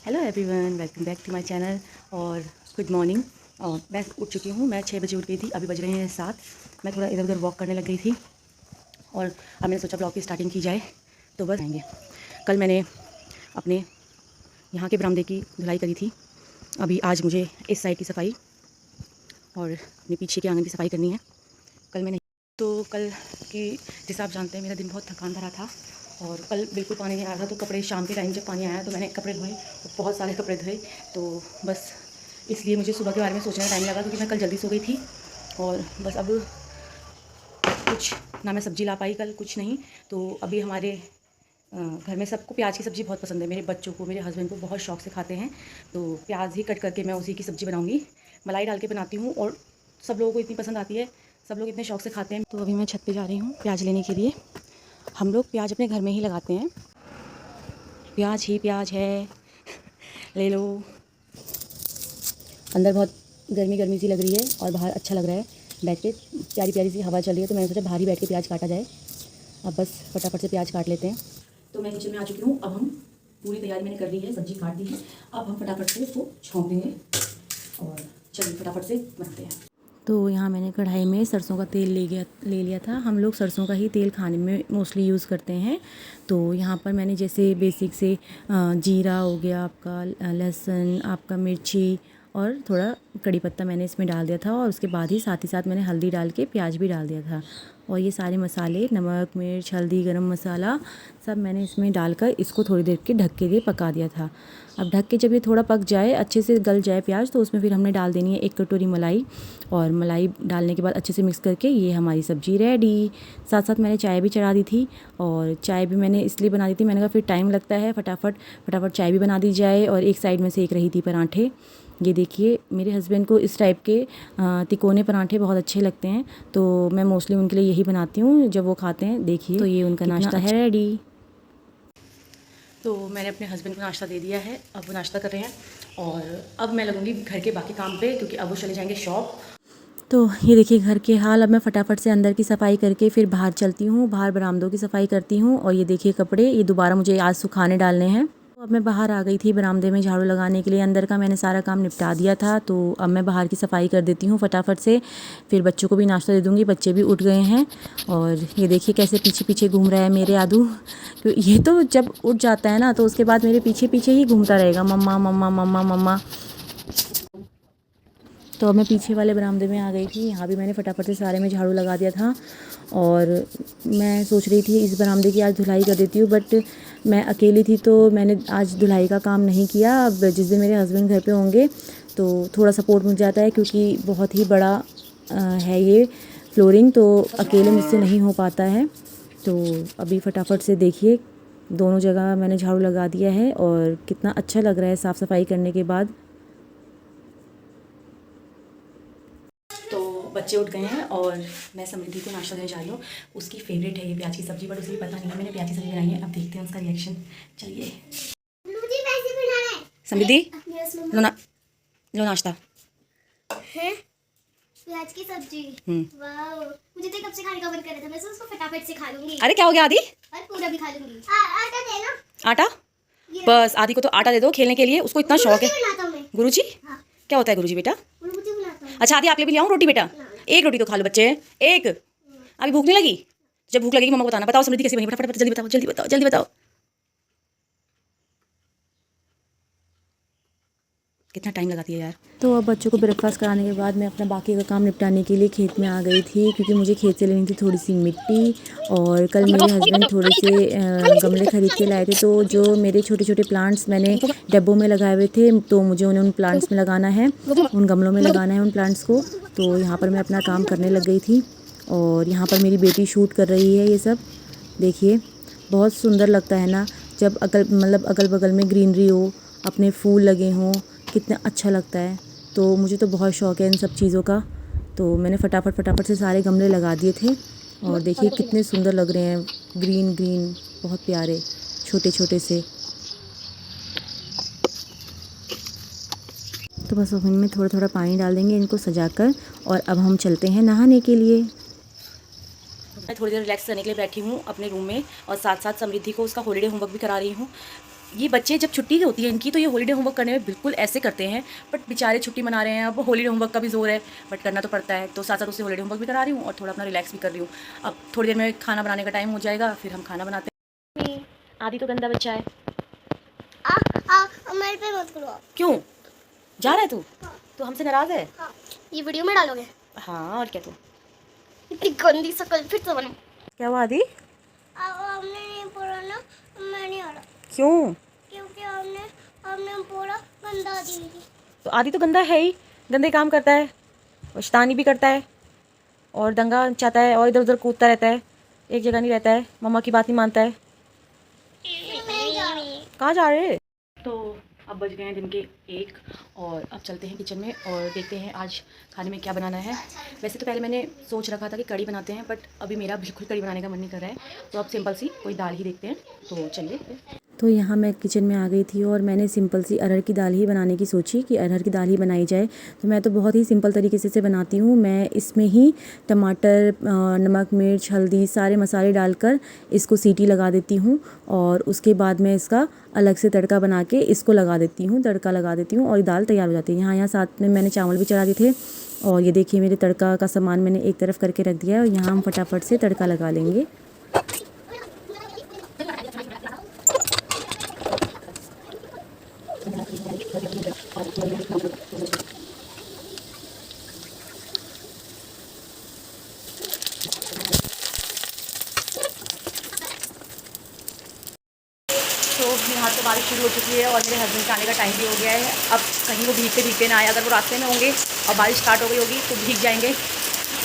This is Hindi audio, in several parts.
Hello everyone, welcome back to my channel और गुड मॉर्निंग। और मैं उठ चुकी हूँ। मैं 6 बजे उठ गई थी, अभी बज रहे हैं 7। मैं थोड़ा इधर उधर वॉक करने लग गई थी और अब मैंने सोचा ब्लॉग की स्टार्टिंग की जाए। तो बस आएंगे। कल मैंने अपने यहाँ के बरामदे की धुलाई करी थी। अभी आज मुझे इस साइड की सफाई और अपने पीछे के आंगन की सफाई करनी है। कल मैंने कल की, जैसे आप जानते हैं, मेरा दिन बहुत थकान भरा था और कल बिल्कुल पानी नहीं आया था। तो कपड़े शाम के टाइम जब पानी आया तो मैंने कपड़े धोए, बहुत सारे कपड़े धोए। तो बस इसलिए मुझे सुबह के बारे में सोचने में टाइम लगा, क्योंकि मैं कल जल्दी सो गई थी। और बस अब कुछ ना मैं सब्ज़ी ला पाई कल, कुछ नहीं। तो अभी हमारे घर में सबको प्याज की सब्ज़ी बहुत पसंद है। मेरे बच्चों को, मेरे हस्बैंड को बहुत शौक से खाते हैं। तो प्याज ही कट करके मैं उसी की सब्ज़ी बनाऊँगी। मलाई डाल के बनाती हूँ और सब लोगों को इतनी पसंद आती है, सब लोग इतने शौक से खाते हैं। तो अभी मैं छत पे जा रही हूँ प्याज लेने के लिए। हम लोग प्याज अपने घर में ही लगाते हैं। प्याज ही प्याज है, ले लो। अंदर बहुत गर्मी गर्मी सी लग रही है और बाहर अच्छा लग रहा है बैठ के। प्यारी प्यारी सी हवा चल रही है, तो मैंने सोचा बाहर ही बैठ के प्याज काटा जाए। अब बस फटाफट से प्याज काट लेते हैं। तो मैं किचन में आ चुकी हूँ। अब हम पूरी तैयारी मैंने कर ली है, सब्ज़ी काट दी है। अब हम फटाफट से इसको छोंक देंगे और चलिए फटाफट से बनाते हैं। तो यहाँ मैंने कढ़ाई में सरसों का तेल ले लिया था। हम लोग सरसों का ही तेल खाने में मोस्टली यूज़ करते हैं। तो यहाँ पर मैंने जैसे बेसिक से जीरा हो गया आपका, लहसुन आपका, मिर्ची और थोड़ा कड़ी पत्ता मैंने इसमें डाल दिया था। और उसके बाद ही साथ मैंने हल्दी डाल के प्याज भी डाल दिया था। और ये सारे मसाले, नमक, मिर्च, हल्दी, गरम मसाला, सब मैंने इसमें डालकर इसको थोड़ी देर के ढक के लिए पका दिया था। अब ढक के जब ये थोड़ा पक जाए, अच्छे से गल जाए प्याज, तो उसमें फिर हमने डाल देनी है 1 कटोरी मलाई। और मलाई डालने के बाद अच्छे से मिक्स करके ये हमारी सब्ज़ी रेडी। साथ साथ मैंने चाय भी चढ़ा दी थी। और चाय भी मैंने इसलिए बना दी थी, मैंने कहा फिर टाइम लगता है, फटाफट चाय भी बना दी जाए। और एक साइड में सेक रही थी पराठे। ये देखिए, मेरे हस्बैंड को इस टाइप के तिकोने पराठे बहुत अच्छे लगते हैं। तो मैं मोस्टली उनके लिए यही बनाती हूँ जब वो खाते हैं। देखिए, तो ये उनका नाश्ता है रेडी। तो मैंने अपने हस्बैंड को नाश्ता दे दिया है, अब वो नाश्ता कर रहे हैं। और अब मैं लगूंगी घर के बाकी काम पे, क्योंकि अब वो चले जाएंगे शॉप। तो ये देखिए घर के हाल। अब मैं फटाफट से अंदर की सफाई करके फिर बाहर चलती हूँ, बाहर बरामदों की सफाई करती हूँ। और ये देखिए कपड़े, ये दोबारा मुझे आज सुखाने डालने हैं। तो अब मैं बाहर आ गई थी बरामदे में झाड़ू लगाने के लिए। अंदर का मैंने सारा काम निपटा दिया था, तो अब मैं बाहर की सफाई कर देती हूँ फटाफट से। फिर बच्चों को भी नाश्ता दे दूँगी, बच्चे भी उठ गए हैं। और ये देखिए कैसे पीछे पीछे घूम रहा है मेरे आदू। तो ये तो जब उठ जाता है ना, तो उसके बाद मेरे पीछे पीछे ही घूमता रहेगा, मम्मा मम्मा मम्मा मम्मा। तो अब मैं पीछे वाले बरामदे में आ गई थी। यहाँ भी मैंने फटाफट से सारे में झाड़ू लगा दिया था। और मैं सोच रही थी इस बरामदे की आज धुलाई कर देती हूँ, बट मैं अकेली थी तो मैंने आज धुलाई का काम नहीं किया। अब जिस दिन मेरे हस्बैंड घर पे होंगे तो थोड़ा सपोर्ट मिल जाता है, क्योंकि बहुत ही बड़ा है ये फ्लोरिंग, तो अकेले मुझसे नहीं हो पाता है। तो अभी फटाफट से देखिए दोनों जगह मैंने झाड़ू लगा दिया है और कितना अच्छा लग रहा है साफ़ सफाई करने के बाद। तो बच्चे उठ गए हैं और मैं समृद्धि को नाश्ता देने जा रही हूँ। उसकी फेवरेट है ये प्याज की सब्ज़ी, बट उसे भी पता नहीं है मैंने प्याज की सब्ज़ी बनाई है। अब देखते हैं उसका रिएक्शन। चलिए समृद्धि, लो नाश्ता है प्याज की सब्जी। वाओ, मुझे तो कब से खाने का मन कर रहा था। मैं उसको फटाफट से खा लूंगी। अरे क्या हो गया आदि? और पूरा भी खा लूंगी। आटा दे ना। आटा? बस आदि को तो आटा दे दो खेलने के लिए, उसको इतना शौक है। गुरुजी? हाँ। क्या होता है गुरुजी बेटा? मुझे बुलाता हूँ। अच्छा आदि, आप लिए भी ले आऊँ रोटी बेटा? एक रोटी तो खा लो बच्चे, एक। अभी भूख नहीं लगी? जब भूख लगेगी मम्मा को बताना। बताओ समृद्धि कैसी बनी, फटाफट जल्दी बताओ, जल्दी बताओ, जल्दी बताओ। कितना टाइम लगाती है यार। तो अब बच्चों को ब्रेकफास्ट कराने के बाद मैं अपना बाकी का काम निपटाने के लिए खेत में आ गई थी, क्योंकि मुझे खेत से लेनी थी थोड़ी सी मिट्टी। और कल मेरे हस्बैंड थोड़े से गमले खरीद के लाए थे। तो जो मेरे छोटे छोटे प्लांट्स मैंने डब्बों में लगाए हुए थे, तो मुझे उन्हें उन प्लांट्स में लगाना है, उन गमलों में लगाना है उन प्लांट्स को। तो यहाँ पर मैं अपना काम करने लग गई थी। और यहाँ पर मेरी बेटी शूट कर रही है ये सब। देखिए बहुत सुंदर लगता है ना, जब अगल बगल में ग्रीनरी हो, अपने फूल लगे हों, कितना अच्छा लगता है। तो मुझे तो बहुत शौक़ है इन सब चीज़ों का। तो मैंने फटाफट से सारे गमले लगा दिए थे। और देखिए कितने सुंदर लग रहे हैं, ग्रीन ग्रीन, बहुत प्यारे, छोटे छोटे से। तो बस ओवन में थोड़ा थोड़ा पानी डाल देंगे इनको सजाकर। और अब हम चलते हैं नहाने के लिए। मैं थोड़ी देर रिलैक्स करने के लिए बैठी हूँ अपने रूम में, और साथ साथ समृद्धि को उसका हॉलीडे होमवर्क भी करा रही हूँ। ये बच्चे जब छुट्टी होती है इनकी तो ये हॉलीडे होमवर्क करने में बिल्कुल ऐसे करते हैं, बट बेचारे छुट्टी मना रहे हैं, अब हॉलीडे होमवर्क का भी जोर है, बट करना तो पड़ता है। तो साथ साथ उससे हॉलीडे होमवर्क भी करा रही हूँ और थोड़ा अपना रिलैक्स भी कर रही हूँ। अब थोड़ी देर में खाना बनाने का टाइम हो जाएगा, फिर हम खाना बनाते हैं। आदि तो गंदा बच्चा है। मेरे पे मत करो। क्यों जा रहा है तू? तो हमसे नाराज है? हाँ, ये वीडियो में डालोगे? हाँ और क्या। तू इतनी गंदी शक्ल फिर से बने। क्या हुआ आदि? हमने नहीं पढ़ा ना, मैं नहीं आ रहा। क्यों? क्योंकि हमने पूरा गंदा दी थी। तो आदि तो गंदा है ही, गंदे काम करता है, शैतानी भी करता है और दंगा चाहता है और इधर उधर कूदता रहता है, एक जगह नहीं रहता है, मम्मा की बात नहीं मानता है। कहाँ जा रहे हैं? तो अब बज गए हैं दिन के 1 और अब चलते हैं किचन में और देखते हैं आज खाने में क्या बनाना है। वैसे तो पहले मैंने सोच रखा था कि कड़ी बनाते हैं, बट अभी मेरा बिल्कुल कड़ी बनाने का मन नहीं कर रहा है, तो अब सिंपल सी कोई दाल ही देखते हैं। तो चलिए। तो यहाँ मैं किचन में आ गई थी और मैंने सिंपल सी अरहर की दाल ही बनाने की सोची कि अरहर की दाल ही बनाई जाए। तो मैं तो बहुत ही सिंपल तरीके से इसे बनाती हूँ। मैं इसमें ही टमाटर, नमक, मिर्च, हल्दी सारे मसाले डालकर इसको सीटी लगा देती हूँ और उसके बाद मैं इसका अलग से तड़का बना के इसको लगा देती हूँ, तड़का लगा देती हूँ और ये दाल तैयार हो जाती है। यहाँ साथ में मैंने चावल भी चढ़ा दिए थे और ये देखिए मेरे तड़का का सामान मैंने एक तरफ करके रख दिया है और यहाँ हम फटाफट से तड़का लगा लेंगे। तो यहाँ तो बारिश शुरू हो चुकी है और मेरे हस्बैंड के आने का टाइम भी हो गया है। अब कहीं वो भीगते ना आए, अगर वो रास्ते में होंगे और बारिश स्टार्ट हो गई होगी तो भीग जाएंगे,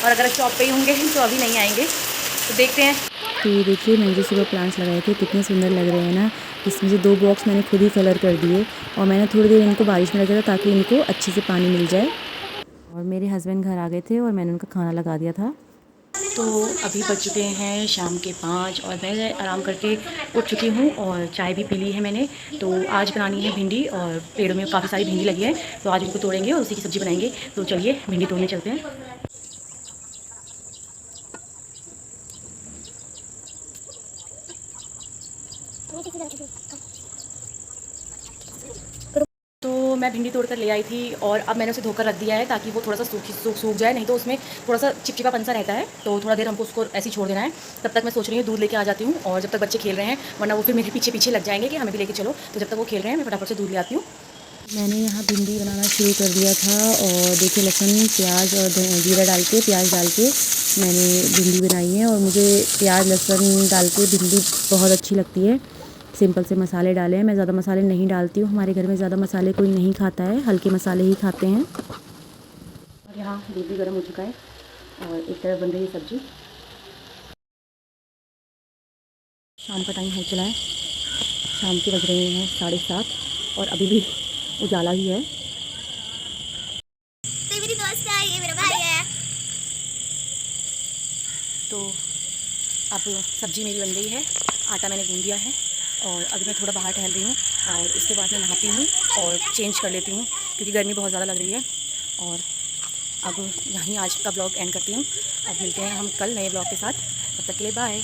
और अगर शॉप पे ही होंगे तो अभी नहीं आएंगे। तो देखते हैं। तो ये देखिए मैंने जो सुबह प्लांट्स लगाए थे कितने सुंदर लग रहे हैं ना। इसमें से 2 बॉक्स मैंने खुद ही कलर कर दिए और मैंने थोड़ी देर इनको बारिश में रखा था ताकि इनको अच्छे से पानी मिल जाए। और मेरे हस्बैंड घर आ गए थे और मैंने उनका खाना लगा दिया था। तो अभी बज चुके हैं शाम के 5 और मैं आराम करके उठ चुकी हूँ और चाय भी पी ली है मैंने। तो आज बनानी है भिंडी और पेड़ों में काफ़ी सारी भिंडी लगी है, तो आज उनको तोड़ेंगे और उसी की सब्ज़ी बनाएंगे। तो चलिए भिंडी तोड़ने चलते हैं। तो मैं भिंडी तोड़ कर ले आई थी और अब मैंने उसे धोकर रख दिया है ताकि वो थोड़ा सा सूख जाए, नहीं तो उसमें थोड़ा सा चिपचिपापन सा रहता है। तो थोड़ा देर हमको उसको ऐसे ही छोड़ देना है। तब तक मैं सोच रही हूँ दूध लेके आ जाती हूँ और जब तक बच्चे खेल रहे हैं, वरना वो फिर मेरे पीछे लग जाएंगे कि हमें भी लेके चलो। तो जब तक वो खेल रहे हैं मैं फटाफट से दूध ले आती हूँ। मैंने यहाँ भिंडी बनाना शुरू कर दिया था और देखिए लहसुन, प्याज और जीरा डाल के, प्याज डाल के मैंने भिंडी बनाई है और मुझे प्याज लहसुन डाल के भिंडी बहुत अच्छी लगती है। सिंपल से मसाले डाले हैं, मैं ज़्यादा मसाले नहीं डालती हूँ, हमारे घर में ज़्यादा मसाले कोई नहीं खाता है, हल्के मसाले ही खाते हैं। और यहाँ दूध भी गर्म हो चुका है और एक तरफ बन रही है सब्ज़ी। शाम का टाइम हो चला है, शाम के बज रहे हैं 7:30 और अभी भी उजाला ही है। तो मेरी दोस्त है, ये मेरा भाई है। तो अब सब्ज़ी मेरी बन गई है, आटा मैंने गूंद दिया है और अभी मैं थोड़ा बाहर टहल रही हूँ और उसके बाद मैं नहाती हूँ और चेंज कर लेती हूँ क्योंकि गर्मी बहुत ज़्यादा लग रही है। और अब यहीं आज का ब्लॉग एंड करती हूँ। अब मिलते हैं हम कल नए ब्लॉग के साथ, तब तक के लिए बाय।